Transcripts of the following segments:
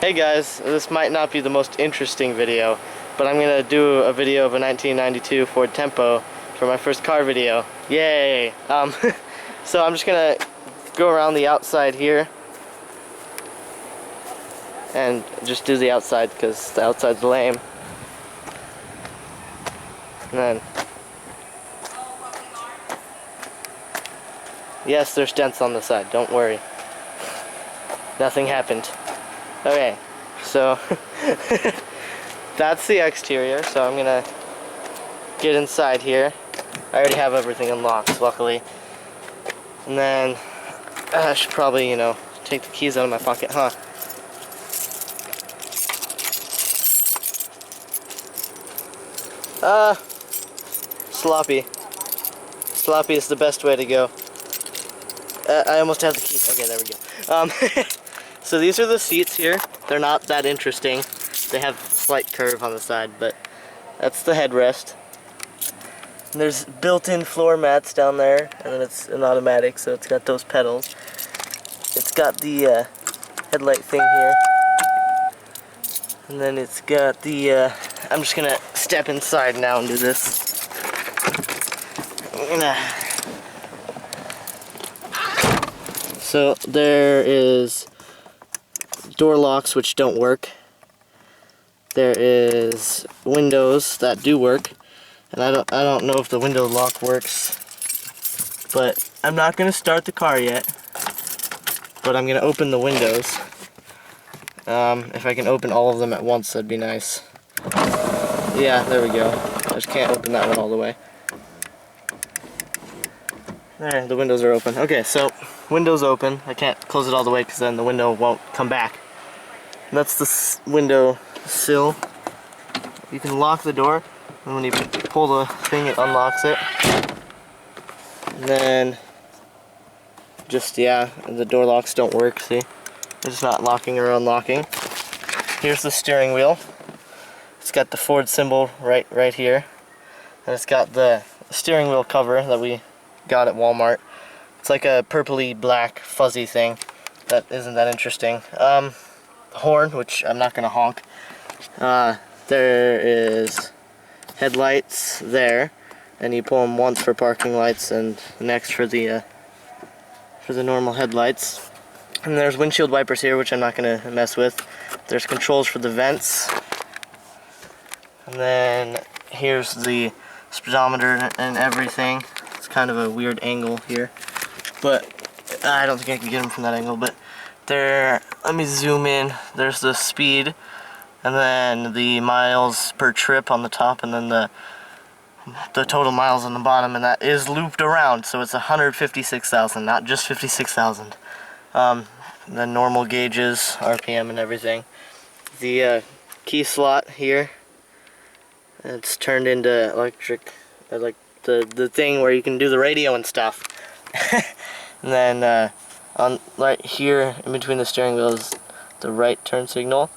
Hey guys, this might not be the most interesting video, but I'm gonna do a video of a 1992 Ford Tempo for my first car video. Yay! So I'm just gonna go around the outside here and just do the outside because the outside's lame. And then, yes, there's dents on the side, don't worry. Nothing happened. Okay, so that's the exterior, so I'm gonna get inside here. I already have everything unlocked, luckily. And then I should probably, take the keys out of my pocket, huh? Sloppy. Sloppy is the best way to go. I almost have the keys. Okay, there we go. So these are the seats here. They're not that interesting. They have a slight curve on the side, but that's the headrest. And there's built-in floor mats down there, and then it's an automatic, so it's got those pedals. It's got the headlight thing here. And then it's got the, I'm just gonna step inside now and do this. So there is door locks which don't work. There is windows that do work, and I don't know if the window lock works, but I'm not gonna start the car yet. But I'm gonna open the windows. If I can open all of them at once, that'd be nice. Yeah, there we go. I just can't open that one all the way. There, the windows are open. Okay, so window's open. I can't close it all the way because then the window won't come back. And that's the window sill. You can lock the door, and when you pull the thing, it unlocks it. And then, the door locks don't work, see? They're just not locking or unlocking. Here's the steering wheel. It's got the Ford symbol right here. And it's got the steering wheel cover that we got at Walmart. It's like a purpley black fuzzy thing that isn't that interesting. Horn, which I'm not gonna honk. There is headlights there, and you pull them once for parking lights and next for the normal headlights. And there's windshield wipers here, which I'm not gonna mess with. There's controls for the vents, and then here's the speedometer and everything. It's kind of a weird angle here, but I don't think I can get them from that angle. But there, let me zoom in. There's the speed, and then the miles per trip on the top, and then the total miles on the bottom, and that is looped around, so it's 156,000, not just 56,000. The normal gauges, RPM, and everything. The key slot here, it's turned into electric, like the thing where you can do the radio and stuff. And then on right here in between the steering wheel is the right turn signal,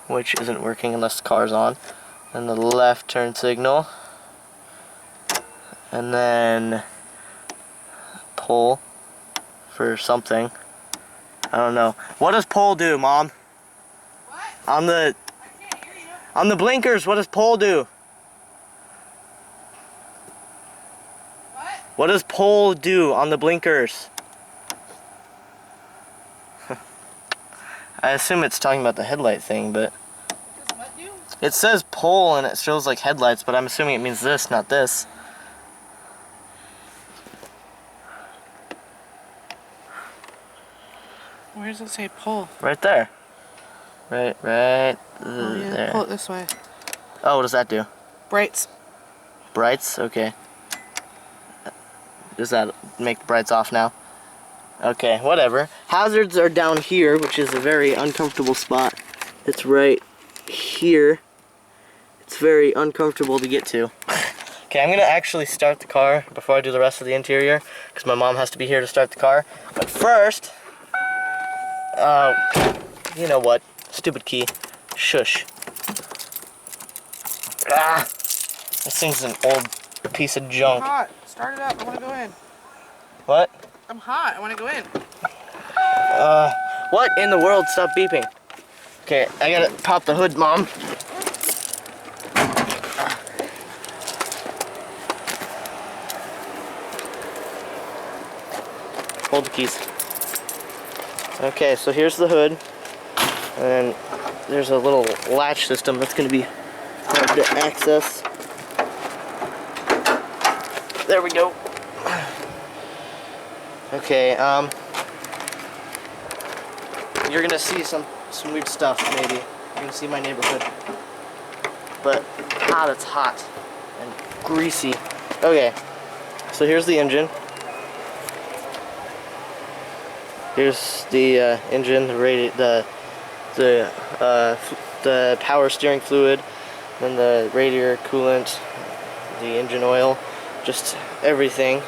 which isn't working unless the car's on, and the left turn signal, and then pull for something. I don't know. What does pull do, Mom? What? On the I can't hear you. on the blinkers, what does pull do? What? What does pull do on the blinkers? I assume it's talking about the headlight thing, but Does what do? it says pull and it shows like headlights, but I'm assuming it means this, not this. Where does it say pull? Right there. Right Oh, yeah, there. pull it this way. Oh, what does that do? Brights. Brights? Okay. Does that make the brights off now? Okay, whatever. Hazards are down here, which is a very uncomfortable spot. It's right here. It's very uncomfortable to get to. Okay, I'm gonna actually start the car before I do the rest of the interior, because my mom has to be here to start the car. But first, you know what? Stupid key. Shush. Ah! This thing's an old piece of I'm junk. hot. Start it up. I want to go in. What? I'm hot. I want to go in. What in the world? Stop beeping. Okay, I gotta pop the hood, Mom. Hold the keys. Okay, so here's the hood. And there's a little latch system that's gonna be hard to access. There we go. Okay, you're gonna see some weird stuff, maybe. You're gonna see my neighborhood. But, it's hot and greasy. Okay, so here's the engine. Here's the engine, the power steering fluid, then the radiator coolant, the engine oil, just everything.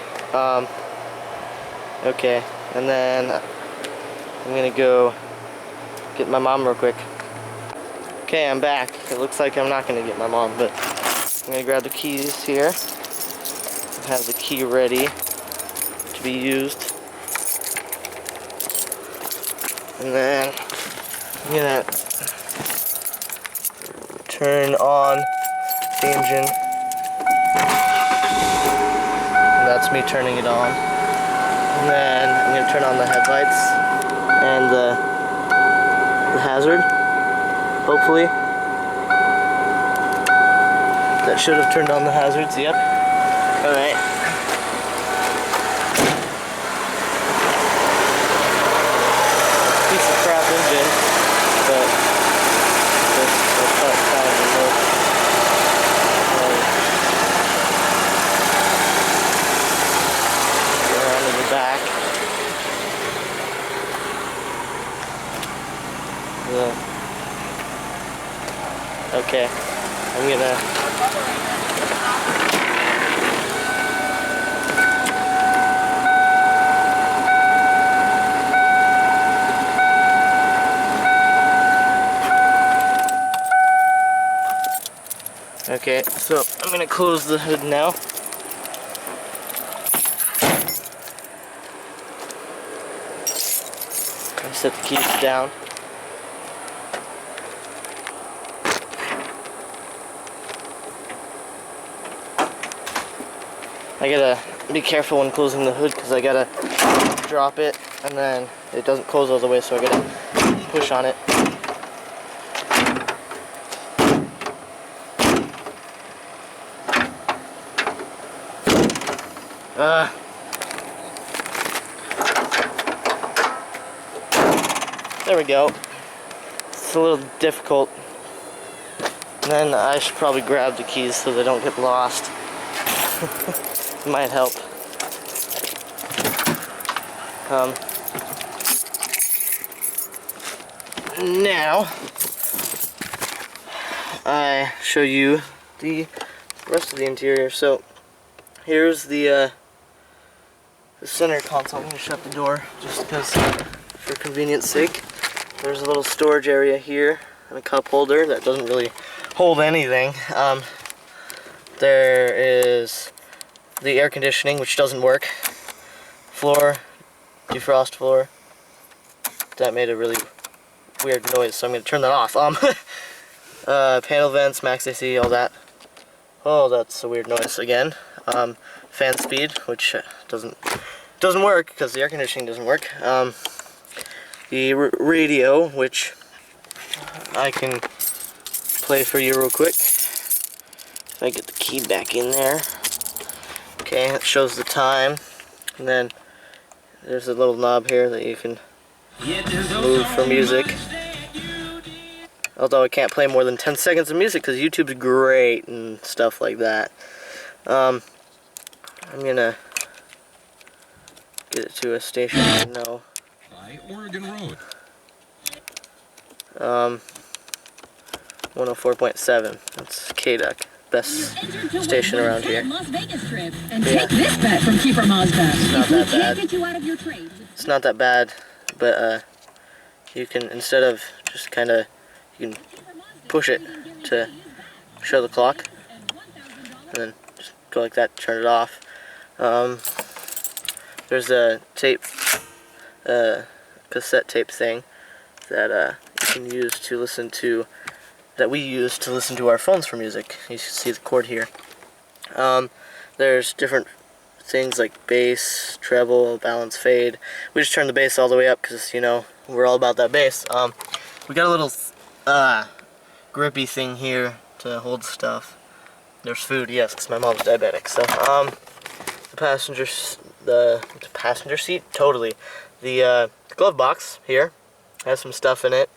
Okay, and then I'm gonna go get my mom real quick. Okay, I'm back. It looks like I'm not gonna get my mom, but I'm gonna grab the keys here. Have the key ready to be used. And then I'm gonna turn on the engine. And that's me turning it on. And then I'm gonna turn on the headlights and the hazard. Hopefully. That should have turned on the hazards, yep. Alright. Piece of crap engine, but that's kind of work. Go around to the back. Okay, I'm gonna. Okay, so I'm gonna close the hood now. I set the keys down. I gotta be careful when closing the hood because I gotta drop it and then it doesn't close all the way, so I gotta push on it. There we go. It's a little difficult. And then I should probably grab the keys so they don't get lost. Might help. Now I show you the rest of the interior. So here's the center console. I'm gonna shut the door just because, for convenience sake. There's a little storage area here and a cup holder that doesn't really hold anything. There is the air conditioning, which doesn't work. Floor, defrost floor. That made a really weird noise, so I'm gonna turn that off. Panel vents, max AC, all that. Oh, that's a weird noise again. Fan speed, which doesn't work because the air conditioning doesn't work. The radio, which I can play for you real quick. If I get the key back in there. Okay, it shows the time, and then there's a little knob here that you can move for music. Although I can't play more than 10 seconds of music because YouTube's great and stuff like that. I'm gonna get it to a station I know. By Oregon Road. 104.7. That's KDUK. Best station around here. Las Vegas trip and take this bet from Keeper Mazda. It's not that bad. Get you out of your trade. It's not that bad, but you can, instead of just kind of, you can push it to show the clock, and then just go like that, turn it off. There's a tape, cassette tape thing that you can use to listen to, that we use to listen to our phones for music. You can see the cord here. There's different things like bass, treble, balance, fade. We just turn the bass all the way up because, you know, we're all about that bass. We got a little grippy thing here to hold stuff. There's food, yes, because my mom's diabetic. So, the passenger seat, totally. The glove box here has some stuff in it.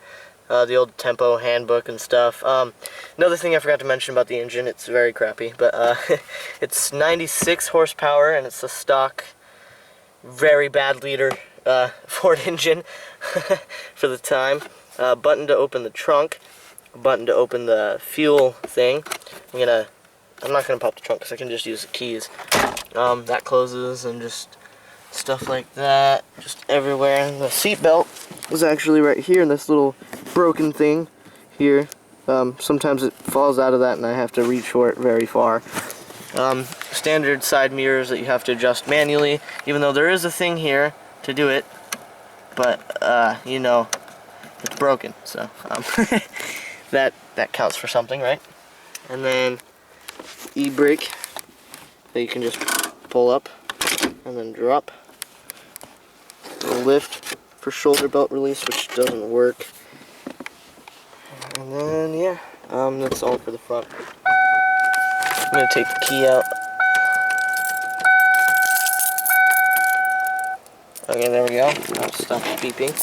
The old Tempo handbook and stuff. Another thing I forgot to mention about the engine, it's very crappy, but it's 96 horsepower and it's a stock, very bad liter Ford engine for the time. Button to open the trunk, button to open the fuel thing. I'm not gonna pop the trunk because I can just use the keys. That closes and just stuff like that, just everywhere. The seat belt is actually right here in this little broken thing here. Sometimes it falls out of that and I have to reach for it very far. Standard side mirrors that you have to adjust manually, even though there is a thing here to do it, but you know, it's broken, so that counts for something, right? And then e-brake that you can just pull up and then drop. A lift for shoulder belt release, which doesn't work. And then yeah, that's all for the front. I'm gonna take the key out. Okay, there we go. I'll stop beeping.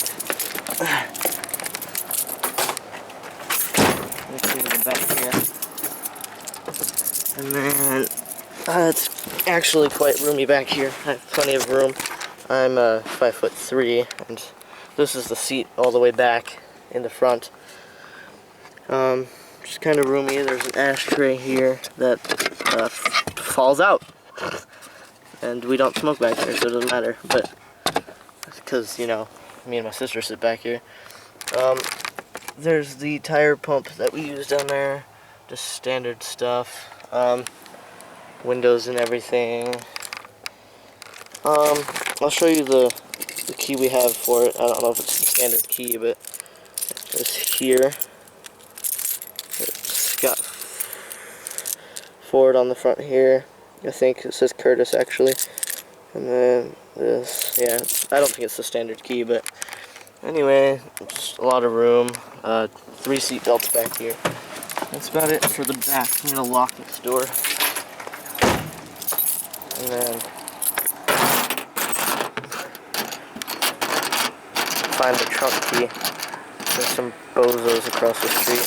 Let's see the back here. And then it's actually quite roomy back here. I have plenty of room. I'm 5'3", and this is the seat all the way back in the front. Just kind of roomy. There's an ashtray here that falls out, and we don't smoke back there, so it doesn't matter. But because, you know, me and my sister sit back here. There's the tire pump that we use down there, just standard stuff. Windows and everything. I'll show you the key we have for it. I don't know if it's the standard key, but it's here. It's got Ford on the front here. I think it says Curtis actually. And then this, yeah, I don't think it's the standard key, but anyway, just a lot of room. 3 seat belts back here. That's about it for the back. I'm gonna lock this door. And then find the trunk key. There's some bozos across the street.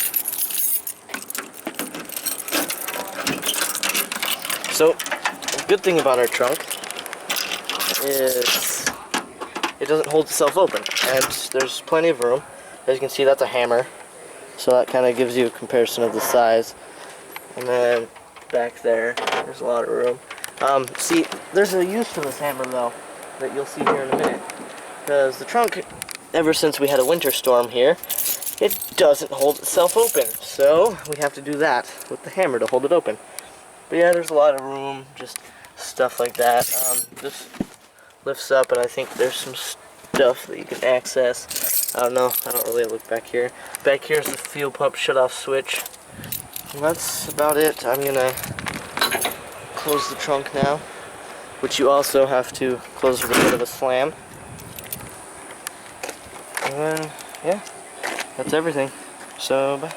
So, the good thing about our trunk is it doesn't hold itself open, and there's plenty of room. As you can see, that's a hammer, so that kind of gives you a comparison of the size. And then back there's a lot of room. See, there's a use to this hammer though that you'll see here in a minute, because the trunk, ever since we had a winter storm here, it doesn't hold itself open, so we have to do that with the hammer to hold it open. But yeah, there's a lot of room, just stuff like that. This lifts up, and I think there's some stuff that you can access. I don't know, I don't really look back here. Back here's the fuel pump shut-off switch. And that's about it. I'm gonna close the trunk now, which you also have to close with a bit of a slam. And then, yeah, that's everything. So, bye.